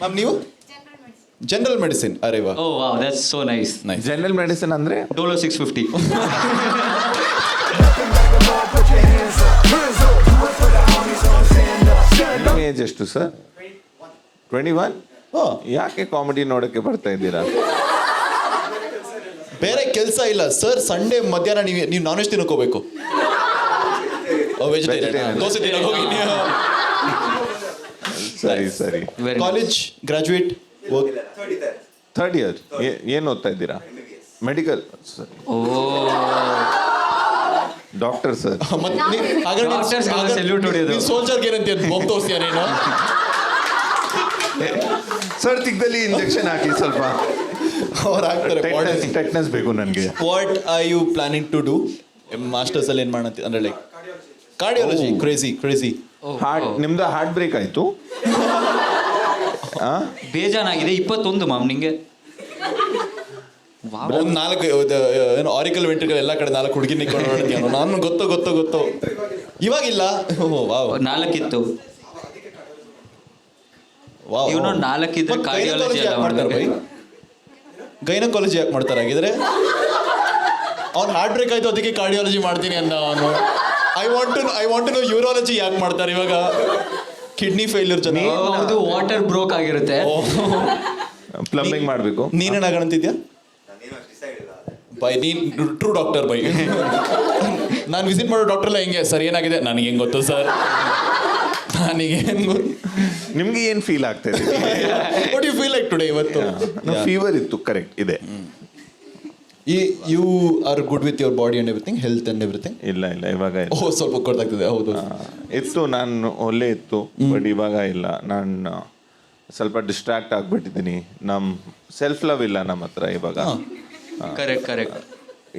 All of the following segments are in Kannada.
ಮ್ಯಾಮ್ ನೀವು ಜನರಲ್ ಮೆಡಿಸಿನ್. ಅರೆ ವಾ, Oh wow, that's so nice. General medicine ಅಂದ್ರೆ Dolo 650. ನಿಮ್ಮ ಏಜ್ ಎಷ್ಟು ಸರ್? 21. ಯಾಕೆ ಕಾಮಿಡಿ ನೋಡಕ್ಕೆ ಬರ್ತಾ ಇದ್ದೀರಾ? ಬೇರೆ ಕೆಲಸ ಇಲ್ಲ ಸರ್. ಸಂಡೇ ಮಧ್ಯಾಹ್ನ ನೀವು ನಾನ್ ವೆಜ್ ತಿನ್ಕೋಬೇಕು. ವೆಜಿಟೇರಿಯನ್ ದೋಸೆ ತಿನ್ನೋಕೆ ಹೋಗಿ ನೀವು. ಸರಿ ಸರಿ. Very college graduate work. Third year. ಏನು ಓದ್ತಾ ಇದ್ದೀರಾ? ಮೆಡಿಕಲ್. ಸರಿ. Oh. Doctor sir. Doctors ಗೆಲ್ಲ salute ಹೊಡೆಯೋದು. ಸೋಲ್ಜರ್ಗೆ ಏನಂತ ಹೋಗಿ ತೋರಿಸ್ತೀಯ ನೀನು? ಸರ್ ತಿಕ್ದಲ್ಲಿ ಇಂಜೆಕ್ಷನ್ ಹಾಕಿ ಸ್ವಲ್ಪ. ಅವ್ರು ಹಾಕ್ತಾರೆ. ಟೆಟ್ನೆಸ್ ಬೇಕು ನನಗೆ. What are you planning to do masters ಅಲ್ಲಿ? ಏನು ಮಾಡಂತ ಅಂದ್ರೆ ಲೈಕ್ ಕಾರ್ಡಿಯಾಲಜಿ. ಕ್ರೇಜಿ. ಹಾರ್ಟ್ ನಿಮ್ದು ಹಾರ್ಟ್ ಬ್ರೇಕ್ ಆಯ್ತು? ಬೇಜಾನಾಗಿದೆ. 21 ಮಾಮ್ ನಿಂಗೆ. ಒಂದು 4 ಏನು ಆರಿಕಲ್ ವೆಂಟ್ರಿಕಲ್ ಎಲ್ಲ ಕಡೆ 4 ಹುಡುಗಿ ನಿಂತ್ಕೊಂಡು ನೋಡ್ತೀಯ. ನಾನು ಗೊತ್ತು ಇವಾಗಿಲ್ಲ. ವಾವ್ 4 ಇತ್ತು. ವಾವ್. ಇವನು 4 ಇದ್ರೆ ಕಾರ್ಡಿಯಾಲಜಿ ಎಲ್ಲ ಮಾಡ್ತಾರೆ. ಗೈನಕಾಲಜಿ ಯಾಕೆ ಮಾಡ್ತಾರೆ ಆಗಿದ್ರೆ? ಅವ್ನು ಹಾರ್ಟ್ ಬ್ರೇಕ್ ಆಯ್ತು ಅದಕ್ಕೆ ಕಾರ್ಡಿಯಾಲಜಿ ಮಾಡ್ತೀನಿ ಅಂದ ಅವನು. I want to know urology ಯಾಕೆ ಮಾಡ್ತಾರೆ ಇವಾಗ? ಕಿಡ್ನಿ ಫೇಲ್ಯೂರ್ ಜನ. ಅದು ವಾಟರ್ ಬ್ರೋಕ್ ಆಗಿರುತ್ತೆ. ಪ್ಲಂಬಿಂಗ್ ಮಾಡಬೇಕು. ನೀನೇನಾಗಂತಿದ್ಯಾ? ಬೈ ನೀನ್ ಟ್ರೂ ಡಾಕ್ಟರ್ ಬೈ. ನಾನು ವಿಸಿಟ್ ಮಾಡೋ ಡಾಕ್ಟರ್ ಎಲ್ಲ ಹಿಂಗೆ ಸರ್ ಏನಾಗಿದೆ ನನಗೆ ಹೆಂಗೆ ಗೊತ್ತು ಸರ್, ನನಗೇನು ಗೊತ್ತು. ನಿಮ್ಗೆ ಏನು ಫೀಲ್ ಆಗ್ತಾ ಇದೆ? What you feel like today? ಇವತ್ತು ಫೀವರ್ ಇತ್ತು. ಕರೆಕ್ಟ್ ಇದೆ. You are good with your body and everything, health and everything? ಇಲ್ಲ ಇಲ್ಲ, ಇವಾಗ ಸ್ವಲ್ಪ ಗೊತ್ತಾಗ್ತದೆ. ಹೌದು ಇತ್ತು. ನಾನು ಒಳ್ಳೆ ಇತ್ತು, ಬಟ್ ಇವಾಗ ಇಲ್ಲ. ನಾನು ಸ್ವಲ್ಪ ಡಿಸ್ಟ್ರಾಕ್ಟ್ ಆಗ್ಬಿಟ್ಟಿದ್ದೀನಿ. ಸೆಲ್ಫ್ ಲವ್ ಇಲ್ಲ ನಮ್ಮ ಹತ್ರ ಇವಾಗ. ಕರೆಕ್ಟ್.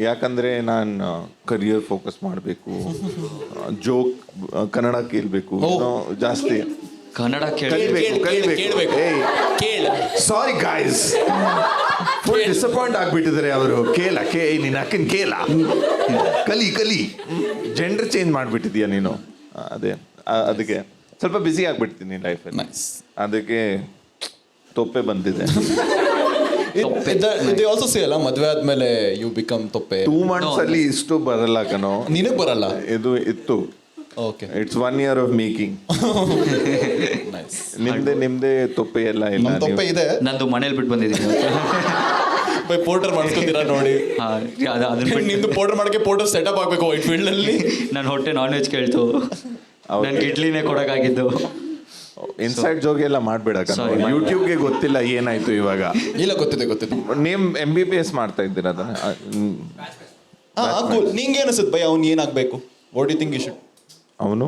ಯಾಕಂದ್ರೆ ನಾನು ಕರಿಯರ್ ಫೋಕಸ್ ಮಾಡಬೇಕು, ಜೋಕ್ ಕನ್ನಡ ಕೇಳಬೇಕು, ಜಾಸ್ತಿ ಕನ್ನಡ ಕೇಳಬೇಕು. ಸಾರಿ ಗಾಯ್ಸ್, ಫುಲ್ ಡಿಸಪಾಯಿಂಟ್ ಆಗ್ಬಿಟ್ಟಿದ್ದಾರೆ ಅವರು. ನೀನು ಅಕ್ಕನ ಕಲಿ ಜೆಂಡರ್ ಚೇಂಜ್ ಮಾಡಿಬಿಟ್ಟಿದೀಯ ನೀನು. ಅದಕ್ಕೆ ಸ್ವಲ್ಪ ಬ್ಯುಸಿ ಆಗ್ಬಿಡ್ತೀನಿ ಲೈಫಲ್ಲಿ. ಅದಕ್ಕೆ ತೊಪ್ಪೆ ಬಂದಿದೆ. They also say ಅಲ್ಲ, ಮದುವೆ ಆದ್ಮೇಲೆ ಯು ಬಿಕಮ್ ತೊಪ್ಪೆ. 2 months ಅಲ್ಲಿ ಇಷ್ಟು ಬರಲ್ಲ ಕಣೋ. ನಿನಗೆ ಬರಲ್ಲ? ಇದು ಇತ್ತು. Okay, it's 1 year of making. ನಿಮ್ದೆ ತೊಪ್ಪೆ ಎಲ್ಲ ಇಲ್ಲ? ತೊಪ್ಪೆ ಇದೆ. ನಂದು ಮನೇಲಿ ಬಿಟ್ಟು ಬಂದಿದ್ದೀನಿ. ಬೈ ಪೋರ್ಟರ್ ಮಾಡಿಸ್ಕೊತೀರಾ ನೋಡಿ. ನಿಮ್ದು ಪೋರ್ಟರ್ ಮಾಡಕ್ಕೆ ಪೋರ್ಟರ್ ಸೆಟಪ್ ಆಗಬೇಕು ವೈಟ್ ಫೀಲ್ಡ್ ಅಲ್ಲಿ. ನನ್ನ ಹೊಟ್ಟೆ ನಾನ್ ವೆಜ್ ಕೇಳ್ತು. ನನ್ಗೆ ಇಡ್ಲಿನೇ ಕೊಡೋಕ್ಕಾಗಿದ್ದು. ಇನ್ಸೈಡ್ ಜೋಗಿ ಎಲ್ಲ ಮಾಡ್ಬೇಡ. ಯೂಟ್ಯೂಬ್ಗೆ ಗೊತ್ತಿಲ್ಲ ಏನಾಯ್ತು ಇವಾಗ. ಇಲ್ಲ, ಗೊತ್ತಿದೆ. ನೇಮ್ MBBS ಮಾಡ್ತಾ ಇದ್ದೀರ ಅದನ್ನ? ನಿಂಗೆ ಅನಿಸುತ್ತೆ ಬೈ ಅವ್ನು ಏನಾಗಬೇಕು? What you think you should? ಅವನು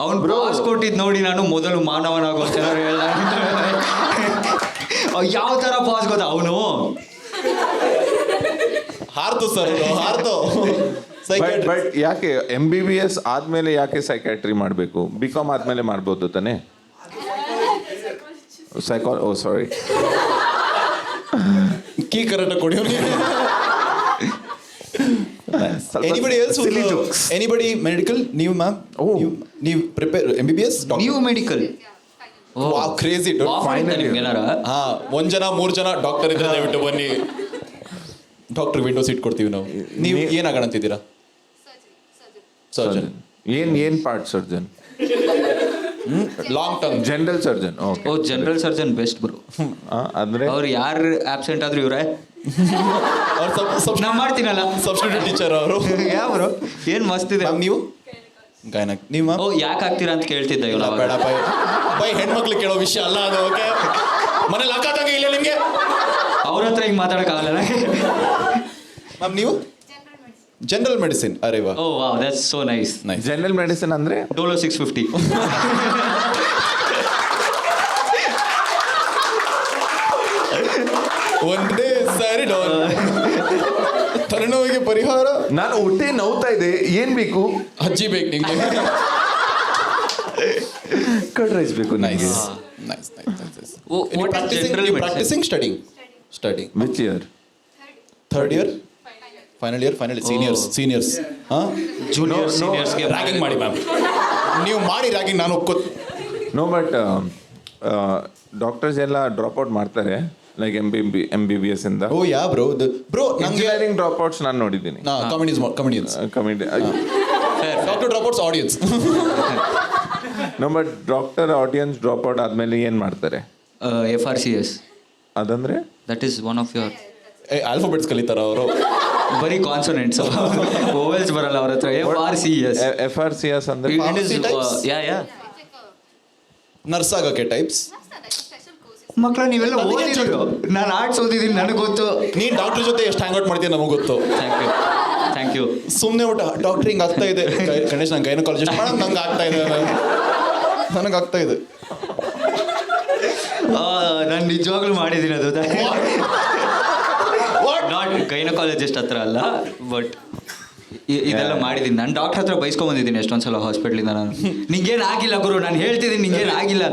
ಅವ್ನು ಬ್ರಾಸ್ ಕೊಟ್ಟಿದ್ ನೋಡಿ ನಾನು ಮೊದಲು ಮಾನವನಾಗೋ ಚೆನ್ನಾಗಿ ಹೇಳ. ಯಾವ ತರ ಪಾಸ್ ಗೊತ್ತಾ ಅವನು? ಹಾರ್ತು ಸರ್, ಹಾರ್ತು. ಬಟ್ ಯಾಕೆ MBBS ಆದ್ಮೇಲೆ ಯಾಕೆ ಸೈಕ್ಯಾಟ್ರಿ ಮಾಡಬೇಕು? BCom ಆದ್ಮೇಲೆ ಮಾಡ್ಬೋದು ತಾನೆ? ಸಾರಿ, ಕೀ ಕರೆಕ್ಟ್ ಕೊಡಿ ಅವ್ರಿಗೆ. Anybody medical? ನೀವು ಮ್ಯಾಮ್ ನೀವು ಪ್ರಿಪೇರ್ MBBS? ನೀವು ಮೆಡಿಕಲ್? ಕ್ರೇಜಿ. ಹಾ, 1 ಜನ 3 ಜನ ಡಾಕ್ಟರ್ ಇದ್ರೆ ದಯವಿಟ್ಟು ಬನ್ನಿ. ಡಾಕ್ಟರ್ ವಿಂಡೋ ಸೀಟ್ ಕೊಡ್ತೀವಿ ನಾವು. ನೀವು ಏನಾಗಂತಿದ್ದೀರಾ? ಸರ್ಜನ್. ಏನ್ part surgeon? Long term general surgeon. Oh, general surgeon best bro. ಅಂದ್ರೆ ಅವ್ರು ಯಾರು ಆಬ್ಸೆಂಟ್ ಆದ್ರೂ ಇವ್ರೆ ನಾ ಮಾಡ್ತೀನಲ್ಲ, ಸಬ್ಸ್ಟಿಟ್ಯೂಟ್ ಟೀಚರ್ ಅವರು. ಯಾವ ಬ್ರೋ ಏನ್ ಮಸ್ತ್ ಇದೆ. ನೀವು ಗಾಯನ ನೀವು ಓ ಯಾಕೆ ಆಗ್ತೀರಾ ಅಂತ ಕೇಳ್ತಿದ್ದ ಇವನು. ಬೇಡ ಬೈ ಹೆಣ್ಮಕ್ಳು ಕೇಳೋ ವಿಷಯ ಅಲ್ಲ ಅದು. ಓಕೆ, ಮನೇಲಿ ಹಾಕಾದಂಗೆ ಇಲ್ಲ ನಿಮ್ಗೆ. ಅವ್ರ ಹತ್ರ ಹಿಂಗೆ ಮಾತಾಡೋಕ್ಕಾಗಲ್ಲ. ಮ್ಯಾಮ್ ನೀವು ಜನರಲ್ ಮೆಡಿಸಿನ್. ಅರೆ ವಾ. Oh wow, that's so nice. General medicine ಅಂದ್ರೆ Dolo 650. ಒಂದೇ ಸಾರಿ ತಲೆನೋವಿಗೆ ಪರಿಹಾರ. ನಾನು ಹೊಟ್ಟೆ ನೋವ್ತಾ ಇದೆ, ಏನ್ ಬೇಕು? ಅಜ್ಜಿ ಬೇಕು ನಿಮಗೆ. ಕರ್ಡ್ ರೈಸ್ ಬೇಕು. Nice. Practising studying which year? Third year, final year, seniors. Junior ಸೀನಿಯರ್ಸ್ಗೆ ರ್ಯಾಗಿಂಗ್ ಮಾಡಿ ಮ್ಯಾಮ್. ನೀವು ಮಾಡಿ ರ್ಯಾಗಿಂಗ್, ನಾನು ಒಪ್ಕೋ. ನೋ ಬಟ್ ಡಾಕ್ಟರ್ಸ್ ಎಲ್ಲ ಡ್ರಾಪ್ ಔಟ್ ಮಾಡ್ತಾರೆ ಲೈಕ್ MBBS ಇಂದ. ಓ ಯಾ ಬ್ರೋ ಬ್ರೋ ನಂಗೆ ಇಂಜಿನಿಯರಿಂಗ್ ಡ್ರಾಪ್ ಔಟ್ಸ್ ನಾನು ನೋಡಿದ್ದೀನಿ. Comedians comedy. Doctor drop outs audience. No but doctor audience drop out ಆದ್ಮೇಲೆ ಏನ್ ಮಾಡ್ತಾರೆ? FRCS. ಅದಂದ್ರೆ that is one of your alphabets ಕಲಿತಾರ ಅವರು. ಬರೀ ಕಾನ್ಸನೆಂಟ್ಸ್, ಓವೆಲ್ಸ್ ಬರಲ್ಲ ಅವ್ರ ಹತ್ರ. FRCS. FRCS ಅಂದ್ರೆ It is, yeah. ನರ್ಸ್ ಆಗಕ್ಕೆ ಟೈಪ್ಸ್. ಮಕ್ಕಳ ನೀವೆಲ್ಲ ಓದಿದ್ರು, ನಾನು ಆರ್ಟ್ಸ್ ಓದಿದ್ದೀನಿ, ನನಗೆ ಗೊತ್ತು. ನೀನ್ ಡಾಕ್ಟರ್ ಜೊತೆ ಎಷ್ಟು ಹ್ಯಾಂಗ್ ಔಟ್ ಮಾಡ್ತೀಯ ನಮಗೆ ಗೊತ್ತು. Thank you. ಸುಮ್ಮನೆ ಊಟ ಡಾಕ್ಟರ್ ಹಿಂಗೆ ಆಗ್ತಾ ಇದೆ ಗಣೇಶ್, ನಂಗೆ ಗೈನಕಾಲಜಿಸ್ಟ್ ಮಾಡೋದು ನಂಗೆ ಆಗ್ತಾ ಇದೆ, ನನಗೆ ಆಗ್ತಾ ಇದೆ. ನಾನು ನಿಜವಾಗ್ಲೂ ಮಾಡಿದ್ದೀನಿ ಅದು. ನಾಟ್ ಗೈನಕಾಲಜಿಸ್ಟ್ ಹತ್ರ ಅಲ್ಲ, ಬಟ್ ಇದೆಲ್ಲ ಮಾಡಿದ್ದೀನಿ. ನಾನು ಡಾಕ್ಟರ್ ಹತ್ರ ಬೈಸ್ಕೊಂಬಂದಿದ್ದೀನಿ ಎಷ್ಟೊಂದ್ಸಲ ಹಾಸ್ಪಿಟ್ಲಿಂದ. ನಾನು ನಿಂಗೇನು ಆಗಿಲ್ಲ ಗುರು, ನಾನು ಹೇಳ್ತಿದ್ದೀನಿ ನಿಂಗೇನು ಆಗಿಲ್ಲ.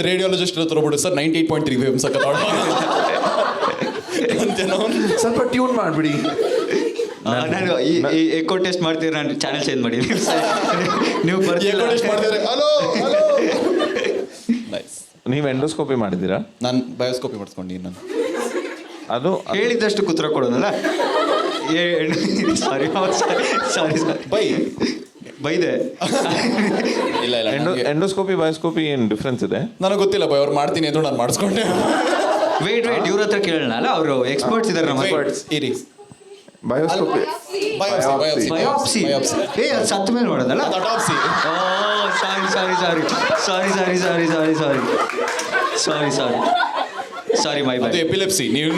ರೇಡಿಯಾಲಜಿಸ್ಟ್ ಹತ್ರ ಬಿಡು ಸರ್ 98.3 FM ಸಕ್ಕ ಸ್ವಲ್ಪ ಟ್ಯೂನ್ ಮಾಡ್ಬಿಡಿ. ನಾನು ಈ ಎಕೋ ಟೆಸ್ಟ್ ಮಾಡ್ತೀವಿ, ನಾನು ಚಾನಲ್ ಚೇಂಜ್ ಮಾಡಿ. ನೀವು ಮಾಡಿದ್ರೆ ಹಲೋ ನೈಸ್. ನೀವು ಎಂಡೋಸ್ಕೋಪಿ ಮಾಡಿದ್ದೀರಾ? ನಾನು ಬಯೋಸ್ಕೋಪಿ ಮಾಡಿಸ್ಕೊಂಡು ನಾನು ಅದು ಹೇಳಿದಷ್ಟು ಕುತ್ರ ಕೊಡೋದಲ್ಲ. ಸಾರಿ ಬೈದೆ. ಇಲ್ಲ ಎಂಡೋಸ್ಕೋಪಿ ಬಯೋಸ್ಕೋಪಿ ಏನು ಡಿಫ್ರೆನ್ಸ್ ಇದೆ? ನನಗೆ ಗೊತ್ತಿಲ್ಲ ಬೈ, ಅವ್ರು ಮಾಡ್ತೀನಿ ಅಂತ ನಾನು ಮಾಡಿಸ್ಕೊಂಡೆ. ವೇಟ್ ಇವ್ರ ಹತ್ರ ಕೇಳೋಣ ಅಲ್ಲ, ಅವರು ಎಕ್ಸ್ಪರ್ಟ್ಸ್ ಇದ್ದಾರೆ ನಮ್ಮ. ಇರಿ ಬಯೋಸ್ಕೋಪಿ ಬಯೋಪ್ಸಿ. ಅದು ಸತ್ತ ಮೇಲೆ ಮಾಡೋದಲ್ಲ. ಅಟಾಪ್ಸಿ. ಸಾರಿ ಮೈ ಅದು ಎಪಿಲೆಪ್ಸಿ. ನೀವು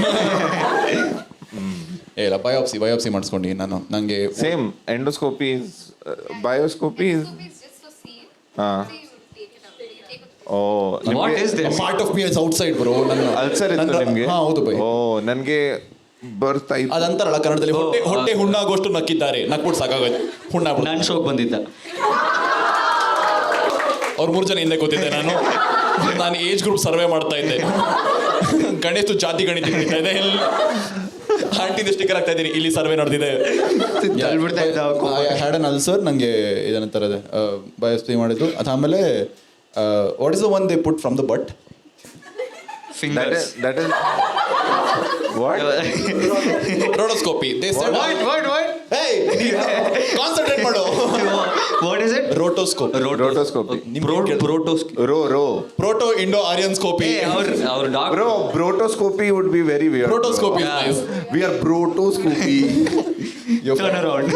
ಇಲ್ಲ ಬಯೋಪ್ಸಿ ಮಾಡಿಸ್ಕೊಂಡು ನಾನು. ನನಗೆ same endoscopy bioscopy what is this? Part of me is outside bro. ನನ್ನ ಅಲ್ಸರ್ ಇತ್ತು ನಿಮಗೆ? ಹೌದು ಬೈ. ನನಗೆ ಬರ್ತಾ ಇತ್ತು. ಅದಂತಾರಲ್ಲ ಕನ್ನಡದಲ್ಲಿ, ಹೊಟ್ಟೆ ಹುಣ್ಣಾಗೋಷ್ಟು ನಕ್ಕಿದ್ದಾರೆ, ನಕ್ಬಿಟ್ಟು ಸಾಕಾಗೋಯ್ತು ಹುಣ್ಣ. ನನ್ನ ಶೋಕ್ ಬಂದಿದ್ದ. ಅವ್ರು 3 ಜನ ಹಿಂದೆ ಕೂತಿದ್ದೆ ನಾನು ಏಜ್ ಗ್ರೂಪ್ ಸರ್ವೆ ಮಾಡ್ತಾ ಇದ್ದೆ. ಗಣೇಶ್ ಜಾತಿ ಗಣಿತ ಹಿಡಿತಾ ಇದೆ. ಆಂಟಿದ ಸ್ಟಿಕರ್ ಆಗ್ತಾ ಇದ್ದೀನಿ, ಇಲ್ಲಿ ಸರ್ವೆ ನಡೆದಿದೆ. Had an ulcer. ನನಗೆ ಇದೇನಂತಾರೆ ಬಯೋಪ್ಸಿ ಮಾಡಿದ್ದು. ಅದಾದಮೇಲೆ what is the one they put from the butt? Fingers. That is what? Rotoscopy. They said What? hey concentrate ಮಾಡು. What is it? Rotoscopy. Proto Indo Aryan scopy. Our doctor. Bro, brotoscopy would be very weird. Protoscopy is Yeah. nice. We are brotoscopy. Turn around.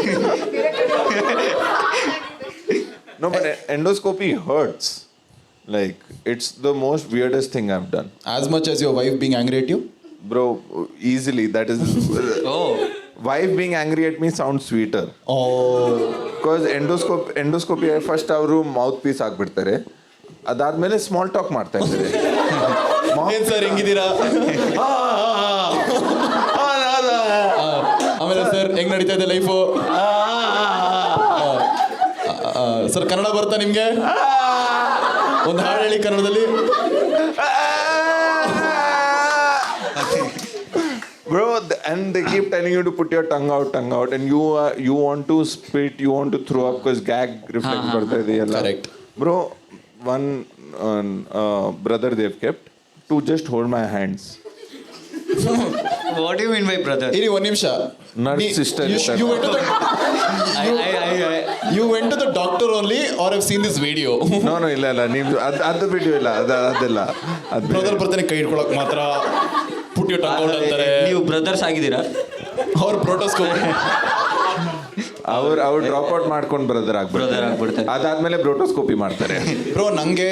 No, but endoscopy hurts. Like, it's the most weirdest thing I've done. As much as your wife being angry at you? Bro, easily. That is... Oh. Wife being angry at me sounds sweeter. Oh. Because endoscopy first ಅವರು ಮೌತ್ ಪೀಸ್ ಹಾಕ್ಬಿಡ್ತಾರೆ, ಅದಾದ್ಮೇಲೆ ಸ್ಮಾಲ್ ಟಾಕ್ ಮಾಡ್ತಾ ಇದ್ದಾರೆ. ಏನ್ ಸರ್ ಹೆಂಗಿದ್ದೀರಾ? ಆಮೇಲೆ ಸರ್ ಹೆಂಗ್ ನಡೀತಾ ಇದೆ ಲೈಫು? ಸರ್ ಕನ್ನಡ ಬರ್ತಾ ನಿಮ್ಗೆ? ಒಂದು ಹಾಡು ಹೇಳಿ ಕನ್ನಡದಲ್ಲಿ. Bro, and they keep telling you to put your tongue out, and you want to spit, you want to throw up because gag reflex ಬರ್ತಾ ಇದೆಯಲ್ಲ. Correct. Bro, one brother they've kept to just hold my hands. What do you mean by brother? ಇರಿ ಒಂದು ನಿಮಿಷ. Nurse sister. You went to the doctor only or have seen this video? No, ಇಲ್ಲ ನೀವು ಅದು ವಿಡಿಯೋ ಇಲ್ಲ, ಅದೆಲ್ಲ ಬ್ರದರ್ ಬರ್ತಾನೆ ಕೈ ಹಿಡ್ಕೊಳಕ್ ಮಾತ್ರ ಪುಟ್ ಯು ಟಂಗ್ ಔಟ್ ಅಂತಾರೆ. ನೀವು ಬ್ರದರ್ಸ್ ಆಗಿದ್ದೀರಾ? ಅವ್ರ ಪ್ರೋಟೋಸ್ಕೋಪಿ. ಅವ್ರು ಡ್ರಾಪ್ ಔಟ್ ಮಾಡ್ಕೊಂಡು ಬ್ರದರ್ ಆಗ್ಬಿಡ್ತಾರೆ. ಅದಾದ್ಮೇಲೆ ಬ್ರೋಟೋಸ್ಕೋಪಿ ಮಾಡ್ತಾರೆ. ಬ್ರೋ ನಂಗೆ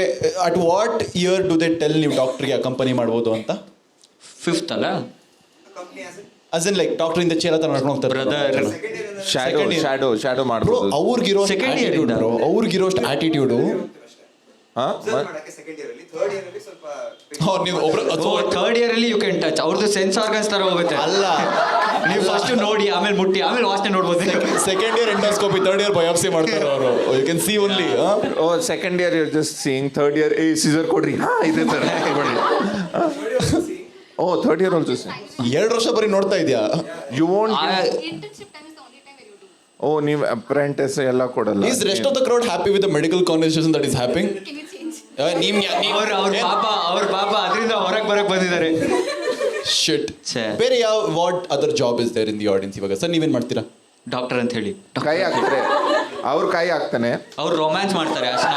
at what year do they tell ನೀವು ಡಾಕ್ಟರ್ಗೆ ಅಕಂಪನಿ ಮಾಡ್ಬೋದು ಅಂತ? 5th ಅಲ್ಲ? as in like ಡಾಕ್ಟರ್ ಇಂದ ಚೇರ್ ಹತ್ರ ನಡ್ಕೊಂಡು ಹೋಗ್ತಾರೆ. ಬ್ರದರ್ ಶಾಡೋ ಮಾಡ್ಬೋದು. ಅವ್ರಿಗಿರೋ Second year ಇಂದ. ಅವ್ರಿಗಿರೋ ಆಟಿಟ್ಯೂಡು. ನೀವು ಥರ್ಡ್ ಇಯರ್ ಅಲ್ಲಿ ಯು ಕ್ಯಾನ್ ಟಚ್. ಅವ್ರದ್ದು ಸೆನ್ಸ್ ಆರ್ಗನ್ಸ್ ತರ ಹೋಗುತ್ತೆ. ಅಲ್ಲ, ನೀವು ಫಸ್ಟ್ ನೋಡಿ, ಆಮೇಲೆ ಮುಟ್ಟಿ, ಆಮೇಲೆ ವಾಸನೆ ನೋಡ್ಬೋದು. Second year endoscopy, third year biopsy ಮಾಡ್ತಾರೆ ಅವರು. You can see only. Second year you just seeing, third year scissor ಕೊಡ್ರಿ ಇದೇ ತರ. ಥರ್ಡ್ ಇಯರ್ ಆಲ್ಸೋ 2 ವರ್ಷ ಬರೀ ನೋಡ್ತಾ ಇದೆಯಾ? You won't. Internship time is the only time where you do. ನೀವು ಅಪ್ರೆಂಟಿಸ್ ಎಲ್ಲ ಕೊಡಲ್ಲ. Is rest of the crowd happy with the medical conversation that is happening? Can you change? ಅವ್ರ ಪಾಪ ಅದರಿಂದ ಹೊರಗೆ ಬರಕ್ ಬಂದಿದ್ದಾರೆ. ಶಿಟ್. ಛೇ. ಬೇರೆ ಯಾವ what other job is there in the audience ಇವಾಗ? ಸರ್ ನೀವೇನ್ ಮಾಡ್ತೀರಾ? ಡಾಕ್ಟರ್ ಅಂತ ಹೇಳಿ ಕೈ ಹಾಕ್ತಾರೆ, ಅವ್ರು ಕೈ ಹಾಕ್ತಾನೆ, ಅವ್ರು ರೊಮ್ಯಾನ್ಸ್ ಮಾಡ್ತಾರೆ ಅಷ್ಟೇ.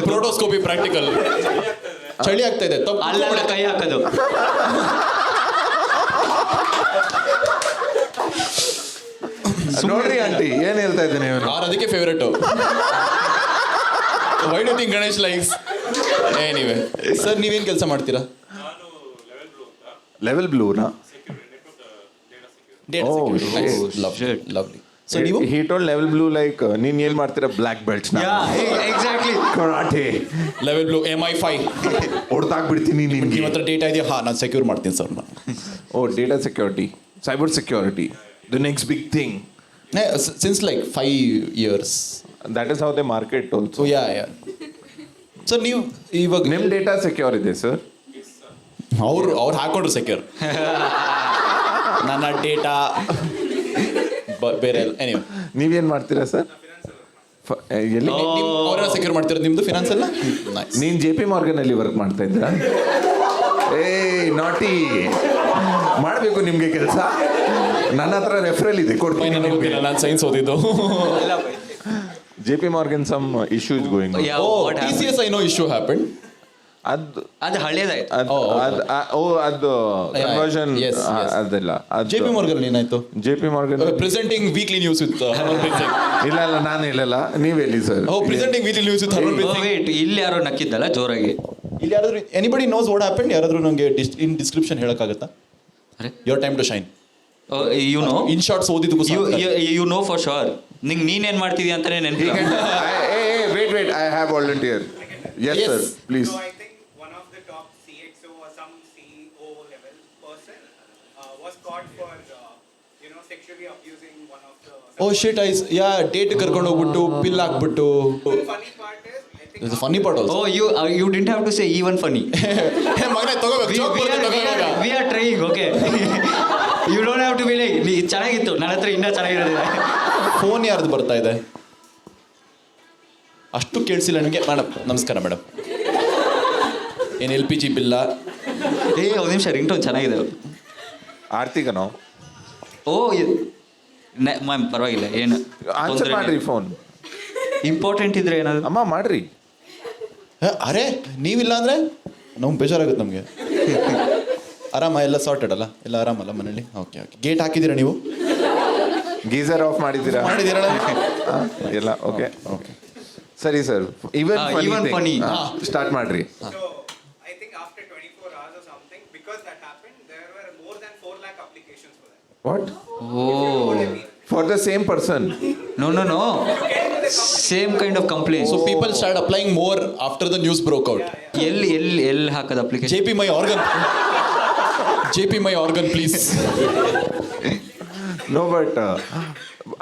ಪ್ರೋಟೋಸ್ಕೋಪಿ ಪ್ರಾಕ್ಟಿಕಲ್. ಚಳಿ ಆಗ್ತಾ ಇದೆ, ಅಲ್ಲೆಲ್ಲ ಕೈ ಹಾಕೋದು. ನೋಡ್ರಿ ಆಂಟಿ ಏನ್ ಹೇಳ್ತಾ ಇದ್ದೇನೆ ಇವನು. ಅವ್ರು ಅದಕ್ಕೆ favourite. Why do think Ganesh likes? Anyway sir ನೀವೇನ್ ಕೆಲಸ ಮಾಡ್ತೀರಾ? ಲೆವೆಲ್ ಬ್ಲೂನಾ? ಲವ್ಲಿ. ಸೊ ನೀವು he told level blue like ನೀನ್ ಏನ್ ಮಾಡ್ತೀರಾ? Black belts exactly. Karate level blue MI5 ಹೊಡೆದಾಕ್ಬಿಡ್ತೀನಿ ನಿನ್ಗೆ. ನಿಮ್ಮ ಹತ್ರ ಡೇಟಾ ಇದೆಯಾ? ನಾನು ಸೆಕ್ಯೂರ್ ಮಾಡ್ತೀನಿ ಸರ್ ನಾನು. Oh data security, cyber security, the next big thing. Since like 5 years. That is how they market also. So yeah sir ನೀವು ಇವಾಗ ನಿಮ್ ಡೇಟಾ ಸೆಕ್ಯೂರ್ ಇದೆ ಸರ್? ಅವ್ರು ಹಾಕೊಂಡ್ರು ಸೆಕ್ಯೂರ್. ನನ್ನ ಡೇಟಾ ಬೇರೆ ಎನಿವೆ ನೀವೇನ್ ಮಾಡ್ತೀರಾ ಸರ್? ಎಲ್ಲಿ ಅವರೆಲ್ಲ ಸೆಕ್ಯೂರ್ ಮಾಡ್ತಿರೋದು ನಿಮ್ದು ಫಿನಾನ್ಸ್ ಎಲ್ಲ? ನೀನ್ JP Morgan ಅಲ್ಲಿ ವರ್ಕ್ ಮಾಡ್ತಾ ಇದ್ದೀರಾ? ನಾಟಿ ಮಾಡಬೇಕು ನಿಮ್ಗೆ ಕೆಲಸ. ನನ್ನ ಹತ್ರ ರೆಫರಲ್ ಇದೆ, ಕೊಡ್ತೀನಿ. ನನಗೆ ಗೊತ್ತಿಲ್ಲ, ನಾನು ಸೈನ್ಸ್ ಓದಿದ್ದು. JP Morgan some issues going on. TCS I know issue happened. ಅದು ಹಳೇದಾಯ್ತು. ಅದು ಕನ್ವರ್ಷನ್ Yes. ಅದೆಲ್ಲ. JP Morgan ಏನಾಯ್ತು? JP Morgan presenting weekly news with Harmanpreet Singh. ಇಲ್ಲ ನಾನು ಹೇಳಲ್ಲ, ನೀವ್ ಹೇಳಿ sir. Presenting weekly news with Harmanpreet Singh. Wait, ಇಲ್ಲಿ ಯಾರೋ ನಕ್ಕಿದ್ದಲ್ಲ ಜೋರಾಗಿ. ಇಲ್ಲಿ ಯಾರಾದ್ರೂ ಎನಿಬಡಿ ನೋಸ್ ವಾಟ್ ಹ್ಯಾಪೆಂಡ್? ಯಾರಾದ್ರೂ ನನಗೆ ಇನ್ ಡಿಸ್ಕ್ರಿಪ್ಷನ್ ಹೇಳಕ್ಕಾಗತ್ತಾ? Your time to shine. You know in shorts ಓದಿದ್ದಕ್ಕೂ ಯು ನೋ ಫಾರ್ ಶೋರ್. ನೀನೇನ್ ಮಾಡ್ತಿದ್ಯಾ ಅಂತಾನೆ ನೆನಪಿಲ್ಲ. Wait, I have volunteer. Yes sir, please. So I think one of the top CXO or some CEO level person was caught for sexually abusing one of the. Oh shit ಐಸ್ ಡೇಟ್ ಕರ್ಕೊಂಡು ಹೋಗ್ಬಿಟ್ಟು ಪಿಲ್ ಹಾಕ್ಬಿಟ್ಟು. The funny part is I think There's a funny part also. Oh, you didn't have to say even funny. ಹೇ ಮಗನೇ ತಗೋಬೇಕು, joke ಬರುತ್ತೆ, ತಗೋಬೇಕು. We are trying, okay. You don't have to be like, ಚೆನ್ನಾಗಿತ್ತು, ನನ್ನ ಹತ್ರ ಇನ್ನೂ ಚೆನ್ನಾಗಿರೋದಿದೆ. ಫೋನ್ ಯಾರ್ದು ಬರ್ತಾ ಇದೆ? ಅಷ್ಟು ಕೇಳಿಸಿಲ್ಲ ನನಗೆ. ಮೇಡಮ್ ನಮಸ್ಕಾರ ಮೇಡಮ್, ಏನು LPG ಬಿಲ್ಲ? ಒಂದು ನಿಮಿಷ, ರಿಂಗ್ ಟೋನ್ ಚೆನ್ನಾಗಿದೆ. ಆರ್ತಿಗನೋ? ಓ ಮ್ಯಾಮ್ ಪರವಾಗಿಲ್ಲ, ಏನು ಆನ್ಸರ್ ಮಾಡ್ರಿ ಫೋನ್. ಇಂಪಾರ್ಟೆಂಟ್ ಇದ್ರೆ ಏನಾದ್ರು ಅಮ್ಮ ಮಾಡ್ರಿ. ಅರೆ ನೀವಿಲ್ಲ ಅಂದರೆ ನಮ್ಗೆ ಬೇಜಾರಾಗುತ್ತೆ ನಮಗೆ. ಆರಾಮ ಎಲ್ಲ ಸಾರ್ಟೆಡ್ ಅಲ್ಲ? ಎಲ್ಲ ಆರಾಮಲ್ಲ ಮನೇಲಿ? ಓಕೆ. ಗೇಟ್ ಹಾಕಿದ್ದೀರಾ ನೀವು? ಗೀಸರ್ ಆಫ್ ಮಾಡಿದ್ದೀರಾ? ಮಾಡಿದ್ದೀರಾ ಎಲ್ಲ ಓಕೆ. ಸರಿ ಸರ್, ಈವನ್ ಫನಿ ಸ್ಟಾರ್ಟ್ ಮಾಡ್ರಿ. so. I think after 24 hours or something, because that happened, there were more than 4 lakh applications for that. What? Oh for the same person? No same kind of complaint. So people start applying more after the news broke out. ಎಲ್ಲಿ ಹಾಕೋದು application? JP my organ please. No, but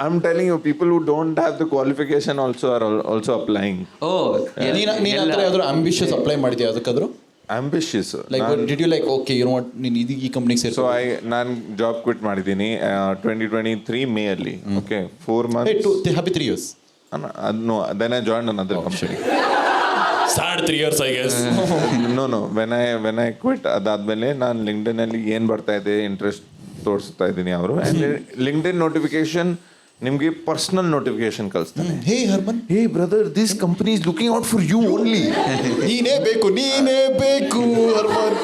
I'm telling you, people who don't have the qualification also are also applying. Oh ನೀನು ಹತ್ರ ಯಾವ್ದಾದ್ರು ಅಂಬಿಷಿಯಸ್ ಅಪ್ಲೈ ಮಾಡಿದ್ಯಾ ಅದಕ್ಕಾದ್ರು? Ambitious. Like did you like okay you know what ನೀನು ಈ ಕಂಪ್ನಿಗೆ ಸೇರಿ? ಸೊ ನಾನು ಜಾಬ್ ಕ್ವಿಟ್ ಮಾಡಿದ್ದೀನಿ 2023 ಮೇ ಅಲ್ಲಿ. Okay, 4 months. Happy 3 years. No, then I joined another company. Sad 3 years I guess. No, when I quit, ಅದಾದ್ಮೇಲೆ ನಾನು ಲಿಂಕ್ಡ್ಇನ್ ಅಲ್ಲಿ ಏನು ಬರ್ತಾ ಇದೆ ಇಂಟ್ರೆಸ್ಟ್ ತೋರಿಸ್ತಾ ಇದ್ದೀನಿ ಅವರು. ಲಿಂಕ್ಡ್ಇನ್ ನೋಟಿಫಿಕೇಶನ್ ನಿಮಗೆ ಪರ್ಸನಲ್ ನೋಟಿಫಿಕೇಶನ್ ಕಳಿಸ್ತಾನೆ. Hey Harman, hey brother, this company is looking out for you only. ನೀನೇ ಬೇಕು ಹರ್ಮನ್.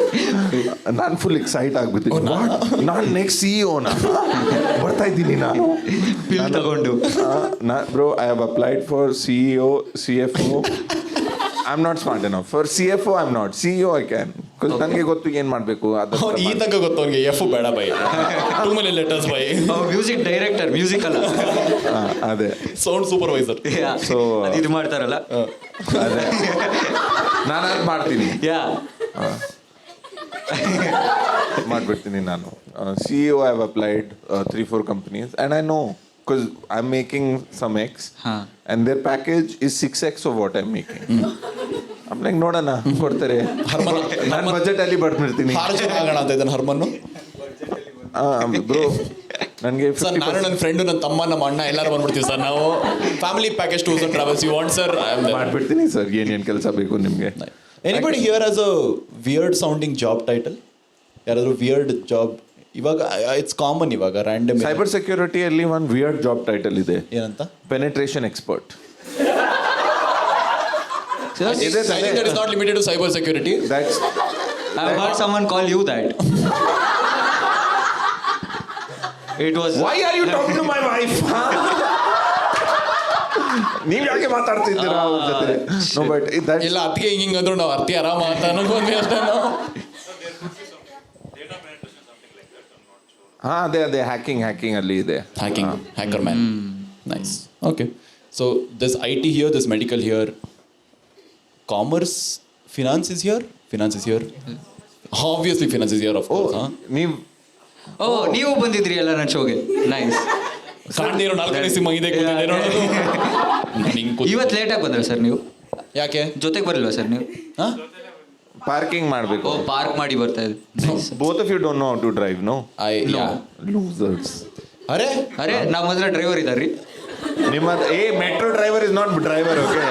ನಾನು ಫುಲ್ ಎಕ್ಸೈಟ್ ಆಗ್ಬಿಟ್ಟಿದ್ದೀನಿ. ನಾನು ನೆಕ್ಸ್ಟ್ CEO ಬರ್ತಾ ಇದ್ದೀನಿ ನಾನು ಪಿಲ್ ತಗೊಂಡು. Bro, I have applied for CEO, CFO. I'm not smart enough. For CFO, I'm not. CEO, I can. Because ನನಗೆ ಗೊತ್ತು ಏನು ಮಾಡಬೇಕು. ಅವ್ನು ಈ ತನಕ ಗೊತ್ತು ಅವ್ನಿಗೆ. F ಬೇಡ by, 2 many letters by. Music director, music ಅಲ್ಲ, ಅದೇ ಸೌಂಡ್ ಸೂಪರ್ವೈಸರ್. ಸೊ ಇದು ಮಾಡ್ತಾರಲ್ಲ, ಅದೇ ನಾನು ಅದು ಮಾಡ್ತೀನಿ. ಮಾಡಿಬಿಡ್ತೀನಿ ನಾನು. CEO, I have applied 3-4 companies and I know because I'm making some X and their package is 6X of what I'm making. I'm like, ನೋಡೋಣ ಕೊಡ್ತಾರೆ. ನಾನು ಬಜೆಟ್ ಅಲ್ಲಿ ಬರ್ತಿರ್ತೀನಿ. ಆಗೋಣ ಅಂತ ಇದ್ದಾನೆ ಹರ್ಮನ್ನು. ಬ್ರೋ, ನನಗೆ ಸರ್ ನಾನು ನನ್ನ ಫ್ರೆಂಡು ನನ್ನ ತಮ್ಮ ನಮ್ಮ ಅಣ್ಣ ಎಲ್ಲರೂ ಬಂದ್ಬಿಡ್ತೀವಿ ಸರ್ ನಾವು family package tours and travels you want sir ಮಾಡ್ಬಿಡ್ತೀನಿ ಸರ್ ಏನೇನು ಕೆಲಸ ಬೇಕು ನಿಮಗೆ. Anybody here has a weird sounding job title ಯಾರಾದರೂ ವಿಯರ್ಡ್ ಜಾಬ್ ಇವಾಗ ಇಟ್ಸ್ ಕಾಮನ್ ಇವಾಗ ರ್ಯಾಂಡಮ್ ಸೈಬರ್ ಸೆಕ್ಯೂರಿಟಿಯಲ್ಲಿ ಒಂದು ವಿಯರ್ಡ್ ಜಾಬ್ ಟೈಟಲ್ ಇದೆ, ಏನಂತ penetration expert. I think that is not limited to cyber security. That's I heard someone call you that. It was. Why are you talking to my wife? ನೀವು ಯಾಕೆ ಮಾತಾಡ್ತಿದ್ದೀರಾ ಅವ್ರ ಜೊತೆ? ನೋ ಬಟ್ ದಟ್ ಇಲ್ಲ ಅದಕ್ಕೆ ಹಿಂಗೆ ಅಂದ್ರು ನಾವು ಅರ್ತಿ ಆರಾಮ ಅಂತ ಅನ್ಕೊಂಡ್ವಿ ಅಷ್ಟೇ ನಾವು. ಹಾ ಅದೇ ಹ್ಯಾಕಿಂಗ್ ಅಲ್ಲಿ ಇದೆ. Hacking, hacker man. Nice. Okay. So there's IT here, there's medical here. Commerce, finance is here. Finance is here. Obviously, finance is here, of O course. Huh? ನೀವು Oh, ನೀವು ಬಂದಿದ್ರಿ ಎಲ್ಲ ನನ್ನ ಶೋಗೆ. ನೈಸ್. ಕಾಣ್ದೇ ಇರೋ ನಾಲ್ಕನೇ ಸಿಂಹ ಇದೆ ಕೂತಿದೆ ನೋಡೋದು. ಇವತ್ತು ಲೇಟಾಗಿ ಬಂದ್ರೆ ಸರ್ ನೀವು? ಯಾಕೆ ಜೊತೆಗೆ ಬರಲ್ವಾ ಸರ್ ನೀವು? ಹಾ ಪಾರ್ಕಿಂಗ್ ಮಾಡಬೇಕು. ಓ ಪಾರ್ಕ್ ಮಾಡಿ ಬರ್ತಾ ಇದ್ರಿ. Both of you don't know how to drive, no? Yeah losers. ಅರೆ ನಮ್ಮ ಹತ್ರ ಡ್ರೈವರ್ ಇದ್ದಾರ್ರಿ. ನಿಮ್ಮ metro driver is not driver, okay?